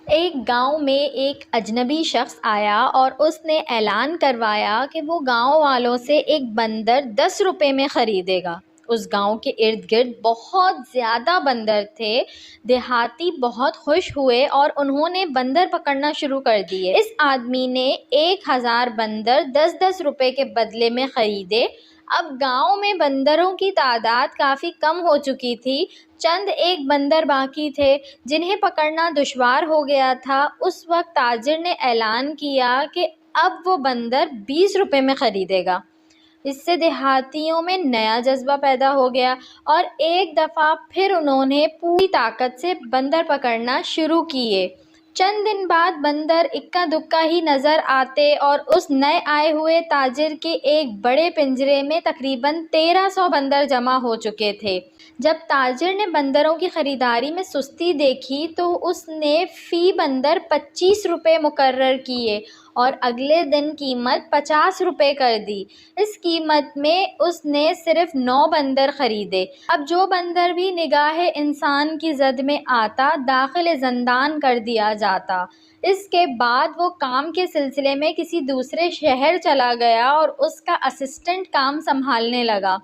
ایک گاؤں میں ایک اجنبی شخص آیا اور اس نے اعلان کروایا کہ وہ گاؤں والوں سے ایک بندر 10 روپے میں خریدے گا۔ اس گاؤں کے ارد گرد بہت زیادہ بندر تھے۔ دیہاتی بہت خوش ہوئے اور انہوں نے بندر پکڑنا شروع کر دیے۔ اس آدمی نے 1000 بندر 10-10 روپے کے بدلے میں خریدے۔ اب گاؤں میں بندروں کی تعداد کافی کم ہو چکی تھی۔ چند ایک بندر باقی تھے جنہیں پکڑنا دشوار ہو گیا تھا۔ اس وقت تاجر نے اعلان کیا کہ اب وہ بندر 20 روپے میں خریدے گا۔ اس سے دیہاتیوں میں نیا جذبہ پیدا ہو گیا اور ایک دفعہ پھر انہوں نے پوری طاقت سے بندر پکڑنا شروع کیے۔ چند دن بعد بندر اکا دکا ہی نظر آتے اور اس نئے آئے ہوئے تاجر کے ایک بڑے پنجرے میں تقریباً 1300 بندر جمع ہو چکے تھے۔ جب تاجر نے بندروں کی خریداری میں سستی دیکھی تو اس نے فی بندر 25 روپے مقرر کیے اور اگلے دن قیمت 50 روپے کر دی۔ اس قیمت میں اس نے صرف 9 بندر خریدے۔ اب جو بندر بھی نگاہ انسان کی زد میں آتا داخل زندان کر دیا جاتا۔ اس کے بعد وہ کام کے سلسلے میں کسی دوسرے شہر چلا گیا اور اس کا اسسٹنٹ کام سنبھالنے لگا۔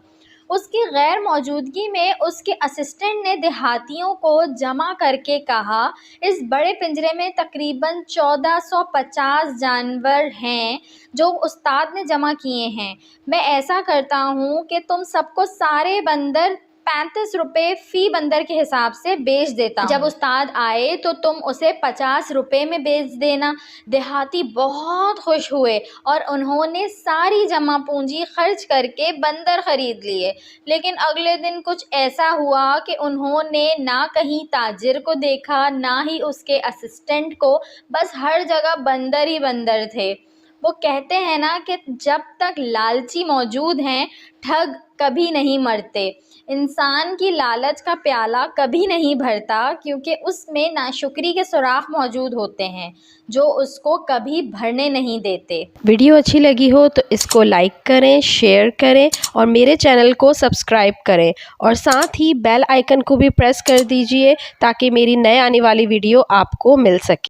اس کی غیر موجودگی میں اس کے اسسٹنٹ نے دیہاتیوں کو جمع کر کے کہا، اس بڑے پنجرے میں تقریباً 1450 جانور ہیں جو استاد نے جمع کیے ہیں۔ میں ایسا کرتا ہوں کہ تم سب کو سارے بندر 35 روپے فی بندر کے حساب سے بیچ دیتا ہوں۔ جب استاد آئے تو تم اسے 50 روپے میں بیچ دینا۔ دیہاتی بہت خوش ہوئے اور انہوں نے ساری جمع پونجی خرچ کر کے بندر خرید لیے۔ لیکن اگلے دن کچھ ایسا ہوا کہ انہوں نے نہ کہیں تاجر کو دیکھا نہ ہی اس کے اسسٹنٹ کو، بس ہر جگہ بندر ہی بندر تھے۔ وہ کہتے ہیں نا کہ جب تک لالچی موجود ہیں ٹھگ کبھی نہیں مرتے۔ انسان کی لالچ کا پیالہ کبھی نہیں بھرتا کیونکہ اس میں ناشکری کے سوراخ موجود ہوتے ہیں جو اس کو کبھی بھرنے نہیں دیتے۔ ویڈیو اچھی لگی ہو تو اس کو لائک کریں، شیئر کریں اور میرے چینل کو سبسکرائب کریں اور ساتھ ہی بیل آئیکن کو بھی پریس کر دیجئے تاکہ میری نئے آنے والی ویڈیو آپ کو مل سکے۔